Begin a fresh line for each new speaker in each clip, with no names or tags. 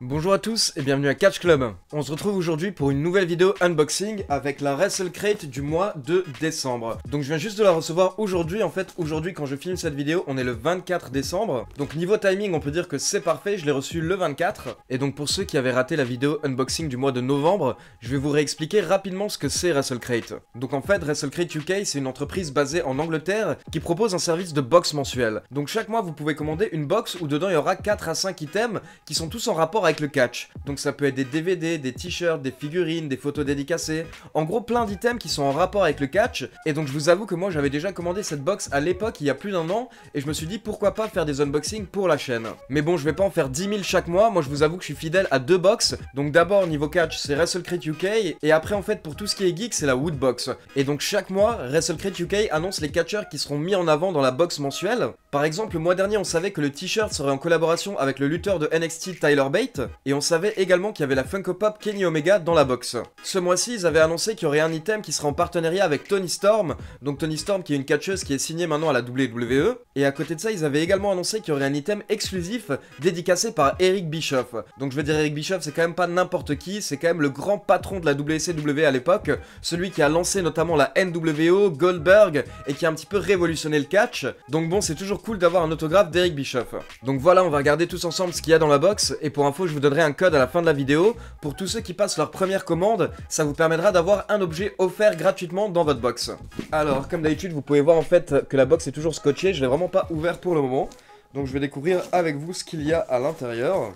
Bonjour à tous et bienvenue à Catch Club. On se retrouve aujourd'hui pour une nouvelle vidéo unboxing avec la Wrestle Crate du mois de décembre. Donc je viens juste de la recevoir aujourd'hui. En fait, aujourd'hui quand je filme cette vidéo, on est le 24 décembre. Donc niveau timing, on peut dire que c'est parfait, je l'ai reçu le 24. Et donc pour ceux qui avaient raté la vidéo unboxing du mois de novembre, je vais vous réexpliquer rapidement ce que c'est Wrestle Crate. Donc en fait, Wrestle Crate UK, c'est une entreprise basée en Angleterre qui propose un service de box mensuel. Donc chaque mois, vous pouvez commander une box où dedans il y aura 4 à 5 items qui sont tous en rapport avec le catch. Donc ça peut être des DVD, des t-shirts, des figurines, des photos dédicacées, en gros plein d'items qui sont en rapport avec le catch. Et donc je vous avoue que moi j'avais déjà commandé cette box à l'époque, il y a plus d'1 an, et je me suis dit pourquoi pas faire des unboxings pour la chaîne. Mais bon, je vais pas en faire 10 000 chaque mois, moi je vous avoue que je suis fidèle à 2 box. Donc d'abord niveau catch c'est Wrestle Crate UK, et après en fait pour tout ce qui est geek c'est la Woodbox. Et donc chaque mois Wrestle Crate UK annonce les catcheurs qui seront mis en avant dans la box mensuelle. Par exemple le mois dernier on savait que le t-shirt serait en collaboration avec le lutteur de NXT Tyler Bate, et on savait également qu'il y avait la Funko Pop Kenny Omega dans la box. Ce mois-ci, ils avaient annoncé qu'il y aurait un item qui sera en partenariat avec Toni Storm, donc Toni Storm qui est une catcheuse qui est signée maintenant à la WWE, et à côté de ça, ils avaient également annoncé qu'il y aurait un item exclusif dédicacé par Eric Bischoff. Donc je veux dire, Eric Bischoff, c'est quand même pas n'importe qui, c'est quand même le grand patron de la WCW à l'époque, celui qui a lancé notamment la NWO, Goldberg, et qui a un petit peu révolutionné le catch. Donc bon, c'est toujours cool d'avoir un autographe d'Eric Bischoff. Donc voilà, on va regarder tous ensemble ce qu'il y a dans la box, et pour info, je vous donnerai un code à la fin de la vidéo. Pour tous ceux qui passent leur première commande, ça vous permettra d'avoir un objet offert gratuitement dans votre box. Alors, comme d'habitude, vous pouvez voir en fait que la box est toujours scotchée. Je l'ai vraiment pas ouvert pour le moment. Donc je vais découvrir avec vous ce qu'il y a à l'intérieur.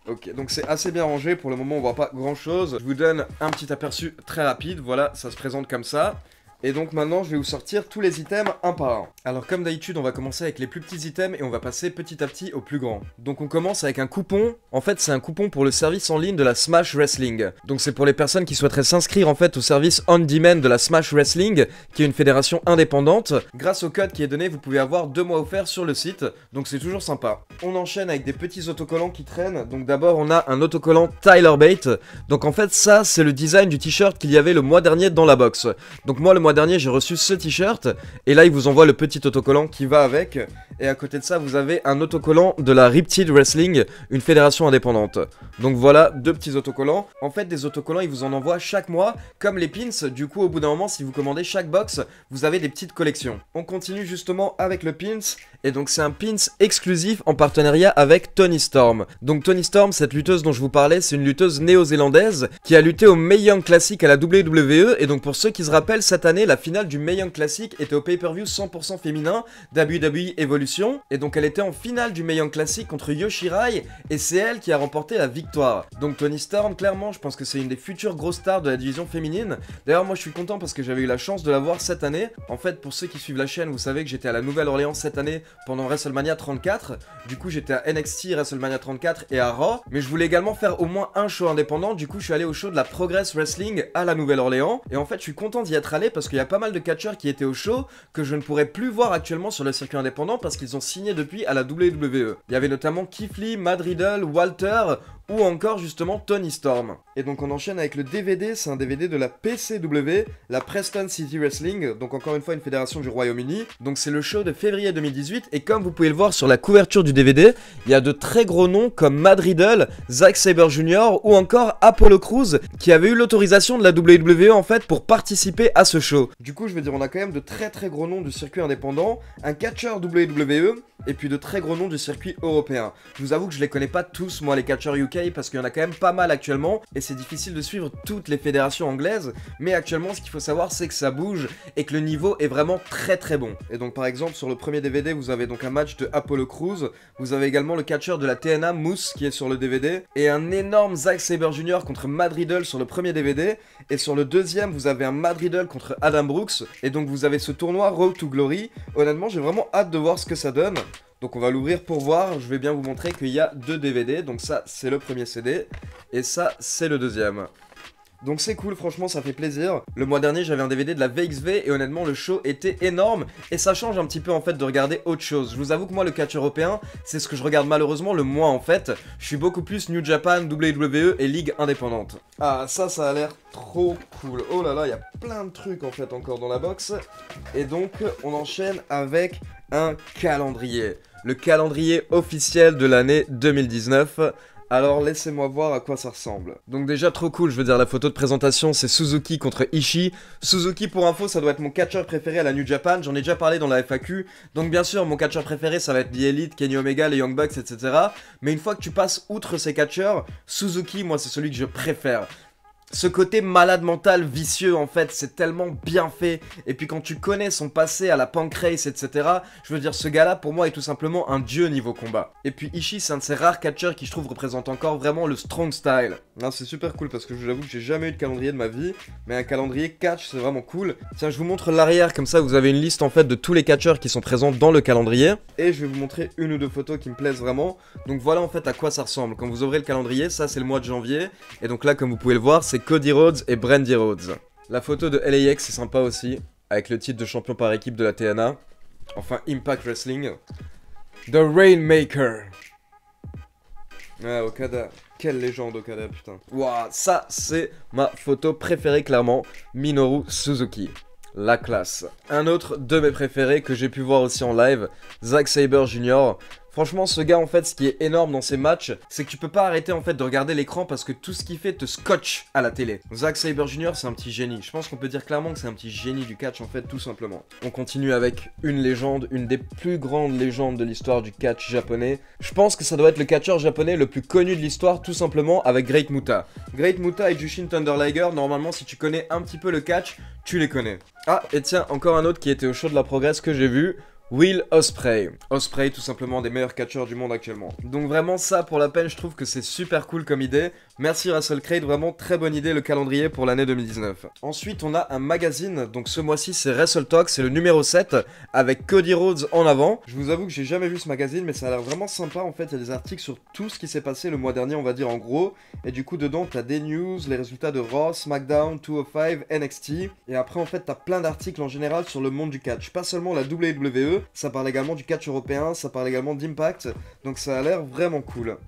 Ok, donc c'est assez bien rangé. Pour le moment, on voit pas grand chose. Je vous donne un petit aperçu très rapide. Voilà, ça se présente comme ça. Et donc maintenant, je vais vous sortir tous les items un par un. Alors comme d'habitude, on va commencer avec les plus petits items et on va passer petit à petit aux plus grands. Donc on commence avec un coupon. En fait, c'est un coupon pour le service en ligne de la Smash Wrestling. Donc c'est pour les personnes qui souhaiteraient s'inscrire en fait au service on demand de la Smash Wrestling, qui est une fédération indépendante. Grâce au code qui est donné, vous pouvez avoir 2 mois offerts sur le site. Donc c'est toujours sympa. On enchaîne avec des petits autocollants qui traînent. Donc d'abord, on a un autocollant Tyler Bate. Donc en fait, ça, c'est le design du t-shirt qu'il y avait le mois dernier dans la box. Donc moi, le mois dernier, j'ai reçu ce t-shirt, et là, il vous envoie le petit autocollant qui va avec, et à côté de ça, vous avez un autocollant de la Riptide Wrestling, une fédération indépendante. Donc voilà, 2 petits autocollants. En fait, des autocollants, ils vous en envoient chaque mois, comme les pins. Du coup, au bout d'un moment, si vous commandez chaque box, vous avez des petites collections. On continue justement avec le pins, et donc c'est un pins exclusif en partenariat avec Toni Storm. Donc Toni Storm, cette lutteuse dont je vous parlais, c'est une lutteuse néo-zélandaise qui a lutté au Mae Young Classic à la WWE, et donc pour ceux qui se rappellent, cette année, la finale du Mae Young Classic était au pay-per-view 100% féminin WWE Evolution, et donc elle était en finale du Mae Young Classic contre Yoshirai, et c'est elle qui a remporté la victoire. Donc Toni Storm, clairement, je pense que c'est une des futures grosses stars de la division féminine. D'ailleurs, moi je suis content parce que j'avais eu la chance de la voir cette année. En fait, pour ceux qui suivent la chaîne, vous savez que j'étais à la Nouvelle-Orléans cette année pendant WrestleMania 34. Du coup, j'étais à NXT, WrestleMania 34 et à Raw, mais je voulais également faire au moins un show indépendant. Du coup, je suis allé au show de la Progress Wrestling à la Nouvelle-Orléans, et en fait, je suis content d'y être allé parce qu'il y a pas mal de catcheurs qui étaient au show que je ne pourrais plus voir actuellement sur le circuit indépendant parce qu'ils ont signé depuis à la WWE. Il y avait notamment Keith Lee, Matt Riddle, Walter, ou encore justement Toni Storm. Et donc on enchaîne avec le DVD, c'est un DVD de la PCW, la Preston City Wrestling, donc encore une fois une fédération du Royaume-Uni. Donc c'est le show de février 2018, et comme vous pouvez le voir sur la couverture du DVD, il y a de très gros noms comme Matt Riddle, Zack Sabre Jr. ou encore Apollo Crews, qui avait eu l'autorisation de la WWE en fait pour participer à ce show. Du coup je veux dire, on a quand même de très gros noms du circuit indépendant, un catcheur WWE, et puis de très gros noms du circuit européen. Je vous avoue que je les connais pas tous, moi, les catcheurs UK, parce qu'il y en a quand même pas mal actuellement, et c'est difficile de suivre toutes les fédérations anglaises, mais actuellement, ce qu'il faut savoir, c'est que ça bouge, et que le niveau est vraiment très bon. Et donc, par exemple, sur le premier DVD, vous avez donc un match de Apollo Crews, vous avez également le catcheur de la TNA, Moose, qui est sur le DVD, et un énorme Zack Sabre Jr. contre Matt Riddle sur le premier DVD, et sur le deuxième, vous avez un Matt Riddle contre Adam Brooks, et donc vous avez ce tournoi Road to Glory. Honnêtement, j'ai vraiment hâte de voir ce que ça donne. Donc on va l'ouvrir pour voir. Je vais bien vous montrer qu'il y a 2 DVD. Donc ça, c'est le premier CD, et ça, c'est le deuxième. Donc c'est cool, franchement ça fait plaisir. Le mois dernier j'avais un DVD de la VXV et honnêtement le show était énorme, et ça change un petit peu en fait de regarder autre chose. Je vous avoue que moi le catch européen c'est ce que je regarde malheureusement le moins en fait. Je suis beaucoup plus New Japan, WWE et Ligue indépendante. Ah ça a l'air trop cool. Oh là là, il y a plein de trucs en fait encore dans la box. Et donc on enchaîne avec un calendrier. Le calendrier officiel de l'année 2019. Alors laissez-moi voir à quoi ça ressemble. Donc déjà trop cool, je veux dire la photo de présentation c'est Suzuki contre Ishii. Suzuki pour info ça doit être mon catcheur préféré à la New Japan, j'en ai déjà parlé dans la FAQ. Donc bien sûr mon catcheur préféré ça va être The Elite, Kenny Omega, les Young Bucks etc. Mais une fois que tu passes outre ces catcheurs, Suzuki moi c'est celui que je préfère. Ce côté malade mental, vicieux en fait, c'est tellement bien fait. Et puis quand tu connais son passé à la Pancrase, etc. Je veux dire, ce gars-là, pour moi, est tout simplement un dieu niveau combat. Et puis Ishii, c'est un de ces rares catcheurs qui, je trouve, représente encore vraiment le strong style. Non, c'est super cool parce que je vous avoue que j'ai jamais eu de calendrier de ma vie. Mais un calendrier catch, c'est vraiment cool. Tiens, je vous montre l'arrière, comme ça, vous avez une liste en fait de tous les catcheurs qui sont présents dans le calendrier. Et je vais vous montrer une ou deux photos qui me plaisent vraiment. Donc voilà en fait à quoi ça ressemble. Quand vous ouvrez le calendrier, ça c'est le mois de janvier. Et donc là, comme vous pouvez le voir, c'est Cody Rhodes et Brandi Rhodes. La photo de LAX c'est sympa aussi, avec le titre de champion par équipe de la TNA. Enfin Impact Wrestling. The Rainmaker. Ah Okada, quelle légende Okada putain. Waouh, ça c'est ma photo préférée clairement, Minoru Suzuki. La classe. Un autre de mes préférés que j'ai pu voir aussi en live, Zack Sabre Jr. Franchement, ce gars, en fait, ce qui est énorme dans ses matchs, c'est que tu peux pas arrêter, en fait, de regarder l'écran parce que tout ce qu'il fait te scotche à la télé. Zack Sabre Jr., c'est un petit génie. Je pense qu'on peut dire clairement que c'est un petit génie du catch, en fait, tout simplement. On continue avec une légende, une des plus grandes légendes de l'histoire du catch japonais. Je pense que ça doit être le catcheur japonais le plus connu de l'histoire, tout simplement, avec Great Muta. Great Muta et Jushin Thunder Liger, normalement, si tu connais un petit peu le catch, tu les connais. Ah, et tiens, encore un autre qui était au show de la Progress que j'ai vu. Will Ospreay. Ospreay, tout simplement des meilleurs catcheurs du monde actuellement. Donc vraiment ça, pour la peine, je trouve que c'est super cool comme idée. Merci Russell Crate, vraiment très bonne idée le calendrier pour l'année 2019. Ensuite, on a un magazine, donc ce mois-ci c'est Wrestle Talk, c'est le numéro 7, avec Cody Rhodes en avant. Je vous avoue que j'ai jamais vu ce magazine, mais ça a l'air vraiment sympa en fait, il y a des articles sur tout ce qui s'est passé le mois dernier, on va dire en gros. Et du coup dedans, t'as des news, les résultats de Raw, SmackDown, 205, NXT. Et après en fait, t'as plein d'articles en général sur le monde du catch, pas seulement la WWE. Ça parle également du catch européen, ça parle également d'Impact, donc ça a l'air vraiment cool.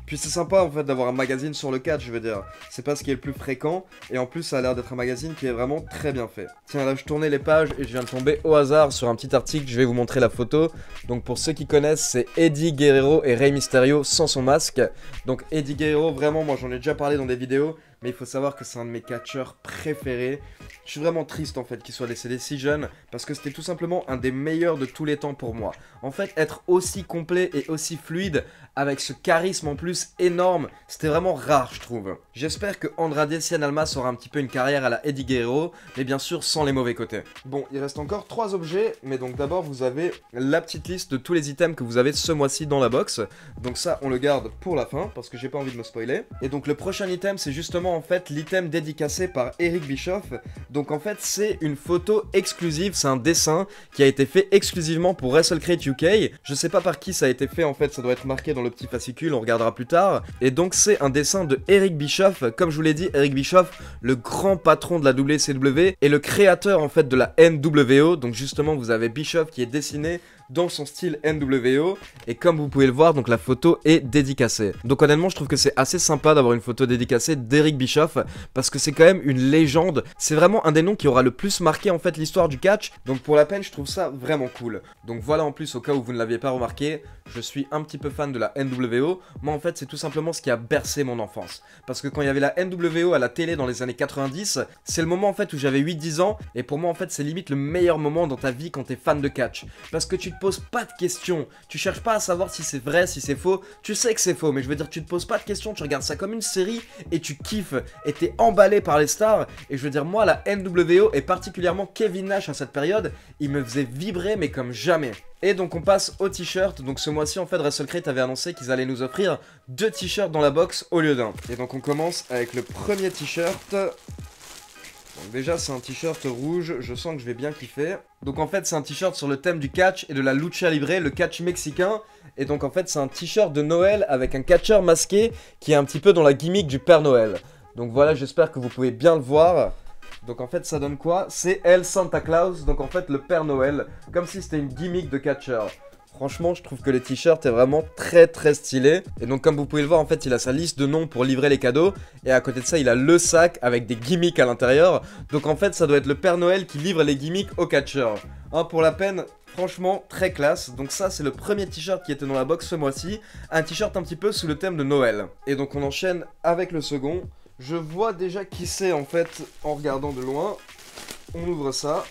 Puis c'est sympa en fait d'avoir un magazine sur le catch, je veux dire, c'est pas ce qui est le plus fréquent, et en plus ça a l'air d'être un magazine qui est vraiment très bien fait. Tiens là je tournais les pages et je viens de tomber au hasard sur un petit article, je vais vous montrer la photo. Donc pour ceux qui connaissent, c'est Eddie Guerrero et Rey Mysterio sans son masque. Donc Eddie Guerrero, vraiment moi j'en ai déjà parlé dans des vidéos, mais il faut savoir que c'est un de mes catcheurs préférés. Je suis vraiment triste en fait qu'il soit décédé si jeune, parce que c'était tout simplement un des meilleurs de tous les temps pour moi. En fait, être aussi complet et aussi fluide, avec ce charisme en plus énorme, c'était vraiment rare je trouve. J'espère que Andrade Cien Almas aura un petit peu une carrière à la Eddie Guerrero, mais bien sûr sans les mauvais côtés. Bon, il reste encore 3 objets, mais donc d'abord vous avez la petite liste de tous les items que vous avez ce mois-ci dans la box. Donc ça, on le garde pour la fin, parce que j'ai pas envie de me spoiler. Et donc le prochain item, c'est justement en fait l'item dédicacé par Eric Bischoff. Donc en fait c'est une photo exclusive, c'est un dessin qui a été fait exclusivement pour WrestleCrate UK. Je sais pas par qui ça a été fait en fait, ça doit être marqué dans le petit fascicule, on regardera plus tard. Et donc c'est un dessin de Eric Bischoff, comme je vous l'ai dit, Eric Bischoff, le grand patron de la WCW et le créateur en fait de la NWO. Donc justement vous avez Bischoff qui est dessiné dans son style NWO, et comme vous pouvez le voir, donc la photo est dédicacée. Donc honnêtement je trouve que c'est assez sympa d'avoir une photo dédicacée d'Eric Bischoff, parce que c'est quand même une légende, c'est vraiment un des noms qui aura le plus marqué en fait l'histoire du catch, donc pour la peine je trouve ça vraiment cool. Donc voilà, en plus au cas où vous ne l'aviez pas remarqué, je suis un petit peu fan de la NWO. Moi en fait c'est tout simplement ce qui a bercé mon enfance, parce que quand il y avait la NWO à la télé dans les années 90, c'est le moment en fait où j'avais 8-10 ans, et pour moi en fait c'est limite le meilleur moment dans ta vie quand t'es fan de catch, parce que tu te poses pas de questions, tu cherches pas à savoir si c'est vrai, si c'est faux, tu sais que c'est faux, mais je veux dire tu te poses pas de questions, tu regardes ça comme une série et tu kiffes, et t'es emballé par les stars. Et je veux dire moi la NWO et particulièrement Kevin Nash à cette période, il me faisait vibrer mais comme jamais. Et donc on passe aux t-shirts. Donc ce mois-ci en fait WrestleCrate avait annoncé qu'ils allaient nous offrir 2 t-shirts dans la box au lieu d'un. Et donc on commence avec le premier t-shirt. Donc déjà c'est un t-shirt rouge, je sens que je vais bien kiffer. Donc en fait c'est un t-shirt sur le thème du catch et de la lucha libre, le catch mexicain. Et donc en fait c'est un t-shirt de Noël avec un catcheur masqué qui est un petit peu dans la gimmick du Père Noël. Donc voilà, j'espère que vous pouvez bien le voir. Donc en fait ça donne quoi? C'est El Santa Claus, donc en fait le Père Noël, comme si c'était une gimmick de catcheur. Franchement, je trouve que le t-shirt est vraiment très stylé. Et donc comme vous pouvez le voir, en fait, il a sa liste de noms pour livrer les cadeaux. Et à côté de ça, il a le sac avec des gimmicks à l'intérieur. Donc en fait, ça doit être le Père Noël qui livre les gimmicks aux catcheurs. Hein, pour la peine, Franchement, très classe. Donc ça, c'est le premier t-shirt qui était dans la box ce mois-ci. Un t-shirt un petit peu sous le thème de Noël. Et donc on enchaîne avec le second. Je vois déjà qui c'est en fait en regardant de loin. On ouvre ça.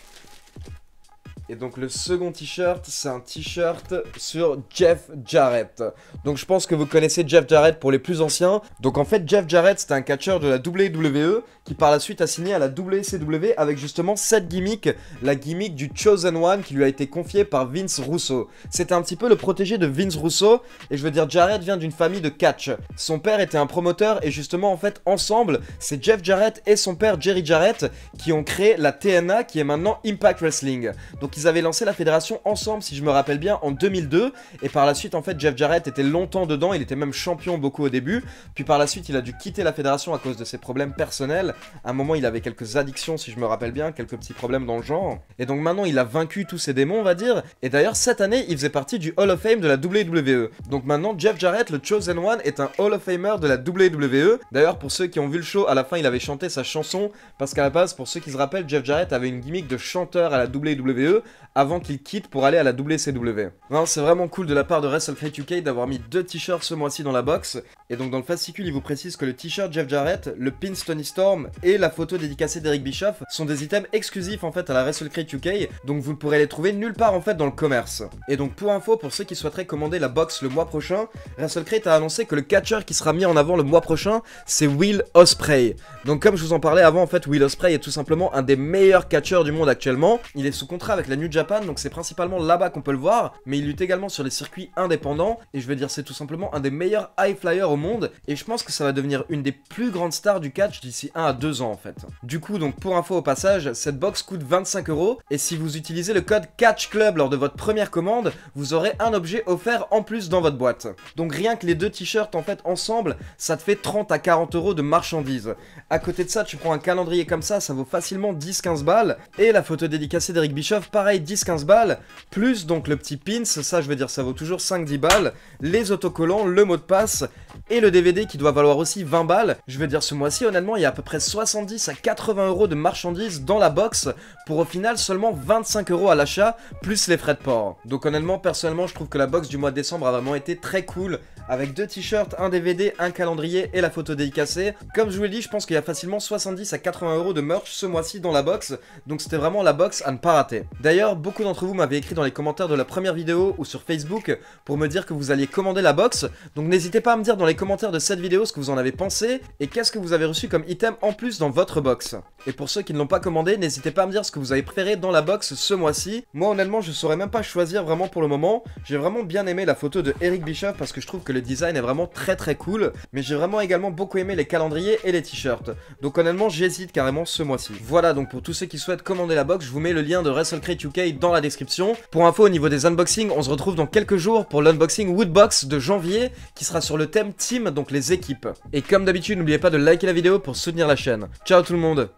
Et donc le second t-shirt, c'est un t-shirt sur Jeff Jarrett. Donc je pense que vous connaissez Jeff Jarrett pour les plus anciens. Donc en fait Jeff Jarrett, c'était un catcheur de la WWE qui par la suite a signé à la WCW avec justement cette gimmick, la gimmick du Chosen One qui lui a été confiée par Vince Russo. C'était un petit peu le protégé de Vince Russo et je veux dire Jarrett vient d'une famille de catch. Son père était un promoteur et justement en fait ensemble, c'est Jeff Jarrett et son père Jerry Jarrett qui ont créé la TNA qui est maintenant Impact Wrestling. Donc ils avaient lancé la fédération ensemble si je me rappelle bien en 2002 et par la suite en fait Jeff Jarrett était longtemps dedans, il était même champion beaucoup au début, puis par la suite il a dû quitter la fédération à cause de ses problèmes personnels. À un moment il avait quelques addictions si je me rappelle bien, quelques petits problèmes dans le genre, et donc maintenant il a vaincu tous ses démons on va dire, et d'ailleurs cette année il faisait partie du Hall of Fame de la WWE. Donc maintenant Jeff Jarrett, le Chosen One, est un Hall of Famer de la WWE. D'ailleurs pour ceux qui ont vu le show, à la fin il avait chanté sa chanson, parce qu'à la base pour ceux qui se rappellent, Jeff Jarrett avait une gimmick de chanteur à la WWE avant qu'il quitte pour aller à la WCW. Non, c'est vraiment cool de la part de WrestleCrate UK d'avoir mis 2 t-shirts ce mois-ci dans la box. Et donc dans le fascicule, il vous précise que le t-shirt Jeff Jarrett, le pin Tony Storm et la photo dédicacée d'Eric Bischoff sont des items exclusifs en fait à la WrestleCrate UK, donc vous ne pourrez les trouver nulle part en fait dans le commerce. Et donc pour info, pour ceux qui souhaiteraient commander la box le mois prochain, WrestleCrate a annoncé que le catcheur qui sera mis en avant le mois prochain, c'est Will Ospreay. Donc comme je vous en parlais avant, en fait Will Ospreay est tout simplement un des meilleurs catcheurs du monde actuellement. Il est sous contrat avec la New Japan, donc c'est principalement là-bas qu'on peut le voir, mais il lutte également sur les circuits indépendants, et je veux dire c'est tout simplement un des meilleurs high flyers au monde, et je pense que ça va devenir une des plus grandes stars du catch d'ici 1 à 2 ans en fait. Du coup donc pour info au passage, cette box coûte 25 €, et si vous utilisez le code CatchClub lors de votre première commande, vous aurez un objet offert en plus dans votre boîte. Donc rien que les 2 t-shirts en fait ensemble, ça te fait 30 à 40 € de marchandises. À côté de ça, tu prends un calendrier comme ça vaut facilement 10-15 balles, et la photo dédicacée d'Eric Bischoff, pareil 10-15 balles, plus donc le petit pins, ça je veux dire ça vaut toujours 5-10 balles, les autocollants, le mot de passe, et le DVD qui doit valoir aussi 20 balles. Je veux dire ce mois-ci honnêtement il y a à peu près 70 à 80 € de marchandises dans la box, pour au final seulement 25 € à l'achat, plus les frais de port. Donc honnêtement, personnellement je trouve que la box du mois de décembre a vraiment été très cool, avec 2 t-shirts, un DVD, un calendrier et la photo dédicacée. Comme je vous l'ai dit, je pense qu'il y a facilement 70 à 80 € de merch ce mois-ci dans la box, donc c'était vraiment la box à ne pas rater. D'ailleurs, beaucoup d'entre vous m'avaient écrit dans les commentaires de la première vidéo ou sur Facebook pour me dire que vous alliez commander la box, donc n'hésitez pas à me dire dans les commentaires de cette vidéo ce que vous en avez pensé et qu'est-ce que vous avez reçu comme item en plus dans votre box. Et pour ceux qui ne l'ont pas commandé, n'hésitez pas à me dire ce que vous avez préféré dans la box ce mois-ci. Moi honnêtement je saurais même pas choisir vraiment pour le moment. J'ai vraiment bien aimé la photo de Eric Bischoff parce que je trouve que le design est vraiment très cool, mais j'ai vraiment également beaucoup aimé les calendriers et les t-shirts. Donc honnêtement j'hésite carrément ce mois-ci. Voilà, donc pour tous ceux qui souhaitent commander la box, je vous mets le lien de WrestleCrate UK dans la description. Pour info au niveau des unboxings, on se retrouve dans quelques jours pour l'unboxing Woodbox de janvier qui sera sur le thème team, donc les équipes. Et comme d'habitude, n'oubliez pas de liker la vidéo pour soutenir la chaîne. Ciao tout le monde!